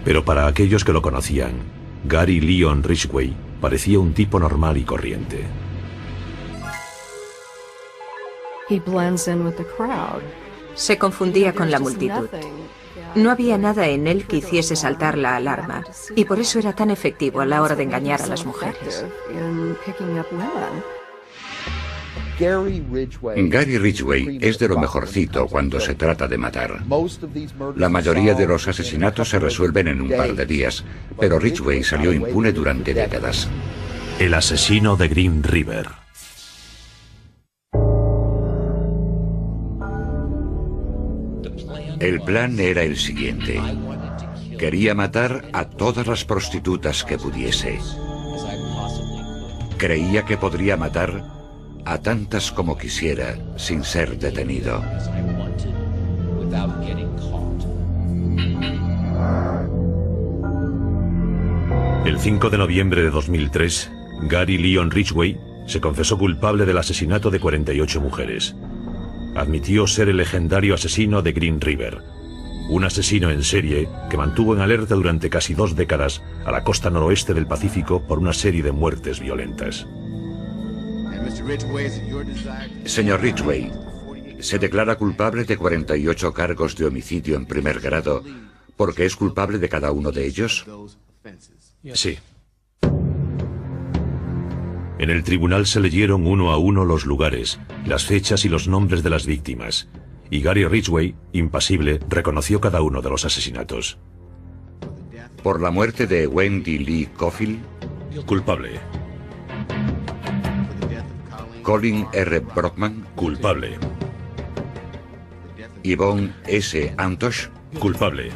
Pero para aquellos que lo conocían, Gary Leon Ridgway parecía un tipo normal y corriente. Se confundía con la multitud. No había nada en él que hiciese saltar la alarma, y por eso era tan efectivo a la hora de engañar a las mujeres. Gary Ridgway es de lo mejorcito cuando se trata de matar. La mayoría de los asesinatos se resuelven en un par de días, pero Ridgway salió impune durante décadas. El asesino de Green River. El plan era el siguiente. Quería matar a todas las prostitutas que pudiese. Creía que podría matar a tantas como quisiera sin ser detenido. El 5 de noviembre de 2003, Gary Leon Ridgway se confesó culpable del asesinato de 48 mujeres. Admitió ser el legendario asesino de Green River, un asesino en serie que mantuvo en alerta durante casi 2 décadas a la costa noroeste del Pacífico por una serie de muertes violentas. Señor Ridgway, se declara culpable de 48 cargos de homicidio en primer grado, ¿porque es culpable de cada uno de ellos? Sí. En el tribunal se leyeron uno a uno los lugares, las fechas y los nombres de las víctimas, y Gary Ridgway, impasible, reconoció cada uno de los asesinatos. ¿Por la muerte de Wendy Lee Cofield? Culpable. Colin R. Brockman? Culpable. Yvonne S. Antosh? Culpable.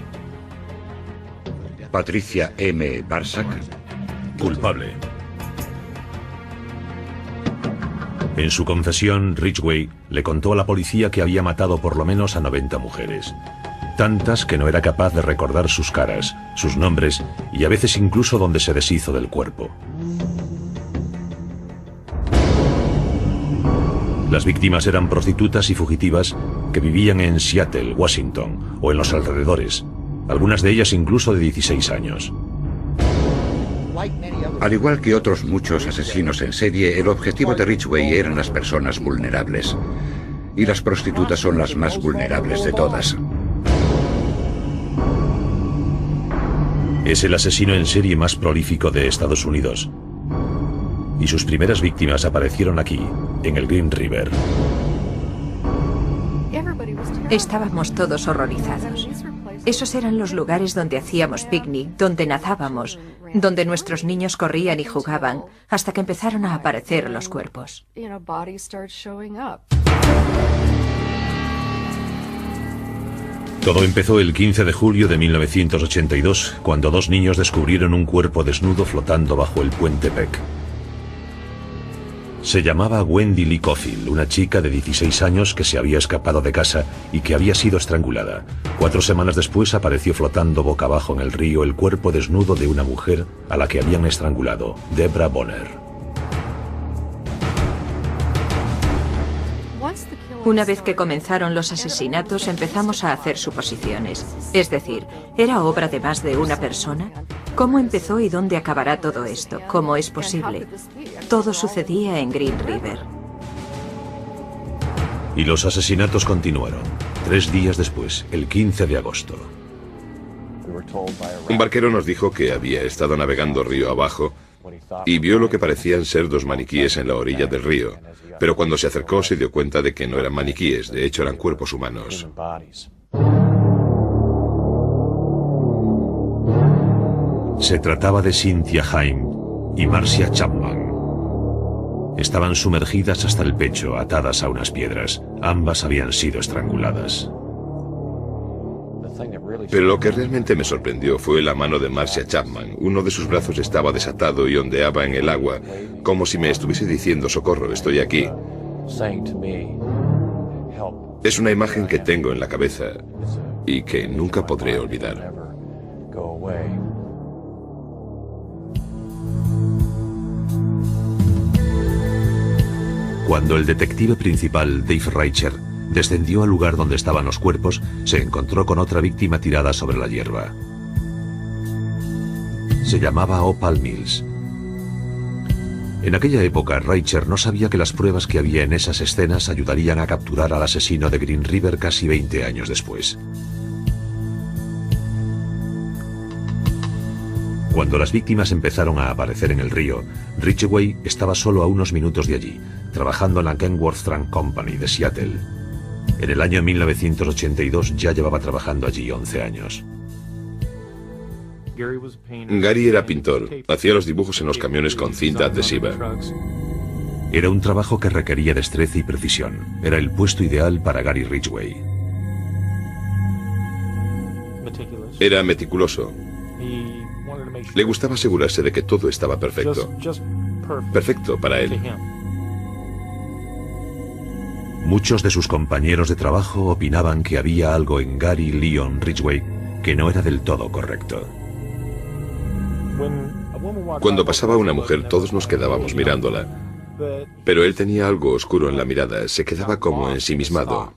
Patricia M. Barsak? Culpable. En su confesión, Ridgway le contó a la policía que había matado por lo menos a 90 mujeres. Tantas que no era capaz de recordar sus caras, sus nombres y a veces incluso dónde se deshizo del cuerpo. Las víctimas eran prostitutas y fugitivas que vivían en Seattle, Washington o en los alrededores, algunas de ellas incluso de 16 años. Al igual que otros muchos asesinos en serie, el objetivo de Ridgway eran las personas vulnerables. Y las prostitutas son las más vulnerables de todas. Es el asesino en serie más prolífico de Estados Unidos. Y sus primeras víctimas aparecieron aquí, en el Green River. Estábamos todos horrorizados. Esos eran los lugares donde hacíamos picnic, donde nadábamos, donde nuestros niños corrían y jugaban, hasta que empezaron a aparecer los cuerpos. Todo empezó el 15 de julio de 1982, cuando 2 niños descubrieron un cuerpo desnudo flotando bajo el puente Peck. Se llamaba Wendy Lee Cofield, una chica de 16 años que se había escapado de casa y que había sido estrangulada. 4 semanas después apareció flotando boca abajo en el río el cuerpo desnudo de una mujer a la que habían estrangulado, Deborah Bonner. Una vez que comenzaron los asesinatos, empezamos a hacer suposiciones. Es decir, ¿era obra de más de una persona? ¿Cómo empezó y dónde acabará todo esto? ¿Cómo es posible? Todo sucedía en Green River. Y los asesinatos continuaron. 3 días después, el 15 de agosto. Un barquero nos dijo que había estado navegando río abajo y vio lo que parecían ser 2 maniquíes en la orilla del río. Pero cuando se acercó se dio cuenta de que no eran maniquíes, de hecho eran cuerpos humanos. Se trataba de Cynthia Haim y Marcia Chapman. Estaban sumergidas hasta el pecho, atadas a unas piedras. Ambas habían sido estranguladas. Pero lo que realmente me sorprendió fue la mano de Marcia Chapman. Uno de sus brazos estaba desatado y ondeaba en el agua, como si me estuviese diciendo: socorro, estoy aquí. Es una imagen que tengo en la cabeza y que nunca podré olvidar. Cuando el detective principal, Dave Reicher, descendió al lugar donde estaban los cuerpos, se encontró con otra víctima tirada sobre la hierba. Se llamaba Opal Mills. En aquella época, Reicher no sabía que las pruebas que había en esas escenas ayudarían a capturar al asesino de Green River casi 20 años después. Cuando las víctimas empezaron a aparecer en el río, Ridgway estaba solo a unos minutos de allí, trabajando en la Kenworth Trunk Company de Seattle. En el año 1982 ya llevaba trabajando allí 11 años. Gary era pintor, hacía los dibujos en los camiones con cinta adhesiva. Era un trabajo que requería destreza y precisión. Era el puesto ideal para Gary Ridgway. Era meticuloso. Le gustaba asegurarse de que todo estaba perfecto. Perfecto para él. Muchos de sus compañeros de trabajo opinaban que había algo en Gary Leon Ridgway que no era del todo correcto. Cuando pasaba una mujer, todos nos quedábamos mirándola. Pero él tenía algo oscuro en la mirada, se quedaba como ensimismado.